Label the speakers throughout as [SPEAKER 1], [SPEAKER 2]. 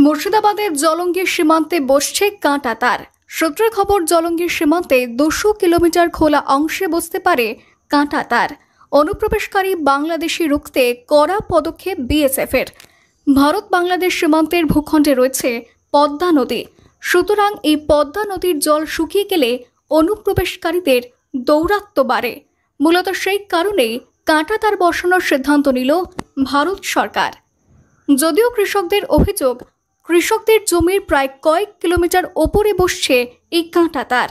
[SPEAKER 1] মুর্শিদাবাদের জলঙ্গির সীমান্তে বসছে কাঁটা তার। সূত্রের খবর, জলঙ্গির সীমান্তে 200 কিলোমিটার খোলা অংশে বসতে পারে কাঁটা তার। অনুপ্রবেশকারী বাংলাদেশি রুখতে কড়া পদক্ষেপ বিএসএফের। ভারত বাংলাদেশ সীমান্তের ভূখণ্ডে রয়েছে পদ্মা নদী। সুতরাং এই পদ্মা নদীর জল শুকিয়ে গেলে অনুপ্রবেশকারীদের দৌরাত্ম্য বাড়ে। মূলত সেই কারণেই কাঁটা তার বসানোর সিদ্ধান্ত নিল ভারত সরকার। যদিও কৃষকদের অভিযোগ, কৃষকদের জমির প্রায় কয়েক কিলোমিটার ওপরে বসছে এই কাঁটা তার।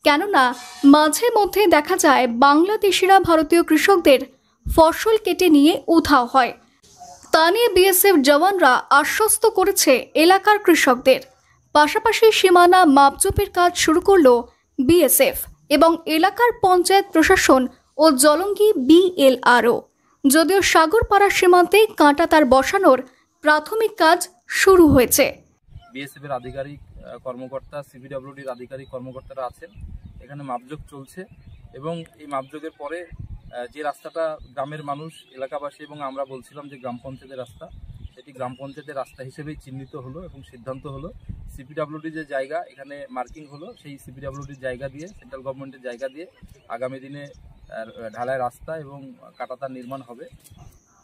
[SPEAKER 1] কেননা মাঝে মধ্যে দেখা যায় বাংলাদেশিরা ভারতীয় কৃষকদের ফসল কেটে নিয়ে উধাও হয়। তা নিয়ে বিএসএফ জওয়ানরা আশ্বস্ত করেছে এলাকার কৃষকদের। পাশাপাশি সীমানা মাপজোপের কাজ শুরু করল বিএসএফ এবং এলাকার পঞ্চায়েত প্রশাসন ও জলঙ্গি বিএলআরও। যদিও সাগরপাড়া সীমান্তে কাঁটা তার বসানোর প্রাথমিক কাজ শুরু হয়েছে।
[SPEAKER 2] বিএসএফের আধিকারিক কর্মকর্তা, সিপিডব্লিউডির আধিকারিক কর্মকর্তারা আছেন। এখানে মাপযোগ চলছে এবং এই মাপযোগের পরে যে রাস্তাটা গ্রামের মানুষ, এলাকাবাসী এবং আমরা বলছিলাম যে গ্রাম পঞ্চায়েতের রাস্তা, সেটি গ্রাম পঞ্চায়েতের রাস্তা হিসেবেই চিহ্নিত হলো এবং সিদ্ধান্ত হলো সিপিডব্লিউডির যে জায়গা এখানে মার্কিং হলো, সেই সিপিডব্লিউডির জায়গা দিয়ে, সেন্ট্রাল গভর্নমেন্টের জায়গা দিয়ে আগামী দিনে ঢালাই রাস্তা এবং কাঁটাতার নির্মাণ হবে।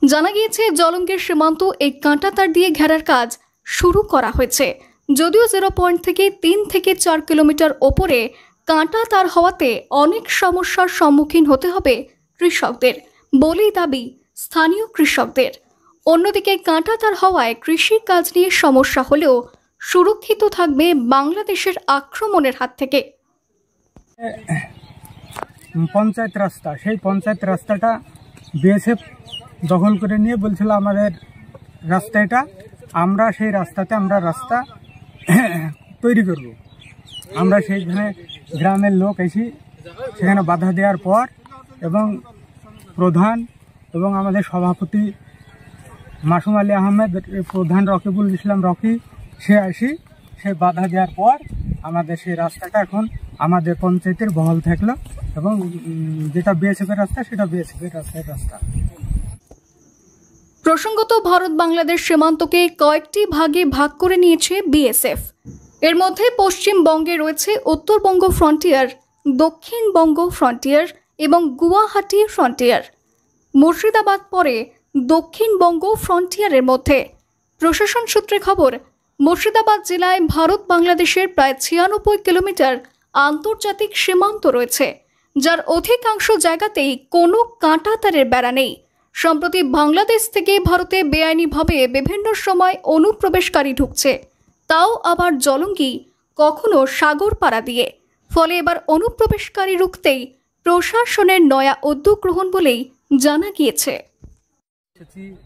[SPEAKER 1] জানা গিয়েছে জলঙ্গির সীমান্ত এই কাঁটাতার দিয়ে ঘেরার কাজ শুরু করা হয়েছে। যদিও 0 পয়েন্ট থেকে 3 থেকে 4 কিলোমিটার ওপরে কাঁটা তার হওয়াতে অনেক সমস্যার সম্মুখীন হতে হবে কৃষকদের বলেই দাবি স্থানীয় কৃষকদের। অন্যদিকে কাঁটা তার হওয়ায় কৃষি কাজ নিয়ে সমস্যা হলেও সুরক্ষিত থাকবে বাংলাদেশের আক্রমণের হাত থেকে।
[SPEAKER 3] পঞ্চায়েত রাস্তা, সেই পঞ্চায়েত রাস্তাটা বিএসএফ দখল করে নিয়ে বলছিল আমাদের রাস্তা এটা, আমরা সেই রাস্তাতে আমরা রাস্তা তৈরি করব। আমরা সেইখানে গ্রামের লোক এসে সেখানে বাধা দেওয়ার পর এবং প্রধান এবং আমাদের সভাপতি মাসুম আলী আহমেদ, প্রধান রকিবুল ইসলাম রকি, সে বাধা দেওয়ার পর আমাদের সেই রাস্তাটা এখন আমাদের পঞ্চায়েতের বহাল থাকলো এবং যেটা বিএসএফের রাস্তা সেটা বিএসএফের রাস্তা।
[SPEAKER 1] প্রসঙ্গত, ভারত বাংলাদেশ সীমান্তকে কয়েকটি ভাগে ভাগ করে নিয়েছে বিএসএফ। এর মধ্যে পশ্চিমবঙ্গে রয়েছে উত্তরবঙ্গ ফ্রন্টিয়ার, দক্ষিণবঙ্গ ফ্রন্টিয়ার এবং গুয়াহাটি ফ্রন্টিয়ার। মুর্শিদাবাদ পরে দক্ষিণবঙ্গ ফ্রন্টিয়ারের মধ্যে। প্রশাসন সূত্রে খবর, মুর্শিদাবাদ জেলায় ভারত বাংলাদেশের প্রায় 96 কিলোমিটার আন্তর্জাতিক সীমান্ত রয়েছে, যার অধিকাংশ জায়গাতেই কোনো কাঁটা তারের বেড়া নেই। সম্প্রতি বাংলাদেশ থেকে ভারতে বেআইনিভাবে বিভিন্ন সময় অনুপ্রবেশকারী ঢুকছে, তাও আবার জলঙ্গি, কখনো সাগরপাড়া দিয়ে। ফলে এবার অনুপ্রবেশকারী রুখতেই প্রশাসনের নয়া উদ্যোগ গ্রহণ বলেই জানা গিয়েছে।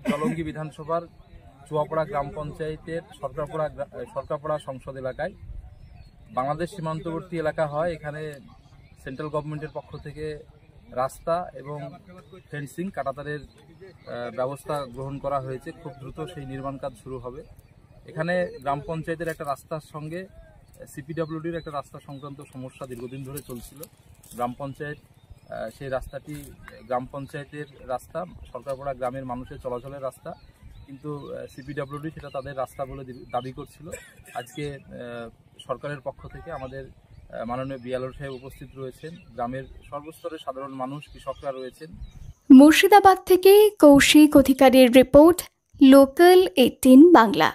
[SPEAKER 2] জলঙ্গি বিধানসভার চুয়াপাড়া গ্রাম পঞ্চায়েতের সরকারপাড়া সংসদ এলাকায় বাংলাদেশ সীমান্তবর্তী এলাকা হয়। এখানে সেন্ট্রাল গভর্নমেন্টের পক্ষ থেকে রাস্তা এবং ফেন্সিং, কাঁটাতারের ব্যবস্থা গ্রহণ করা হয়েছে। খুব দ্রুত সেই নির্মাণ কাজ শুরু হবে। এখানে গ্রাম পঞ্চায়েতের একটা রাস্তার সঙ্গে সিপিডব্লিউডির একটা রাস্তা সংক্রান্ত সমস্যা দীর্ঘদিন ধরে চলছিল। গ্রাম পঞ্চায়েত সেই রাস্তাটি গ্রাম পঞ্চায়েতের রাস্তা, সরকারপাড়া গ্রামের মানুষের চলাচলের রাস্তা, কিন্তু সিপিডব্লিউডি সেটা তাদের রাস্তা বলে দাবি করছিল। আজকে সরকারের পক্ষ থেকে আমাদের মাননীয় বিএলআর সাহেব উপস্থিত রয়েছেন, গ্রামের সর্বস্তরের সাধারণ মানুষ, কৃষকরা রয়েছেন।
[SPEAKER 1] মুর্শিদাবাদ থেকে কৌশিক অধিকারীর রিপোর্ট, লোকাল 18 বাংলা।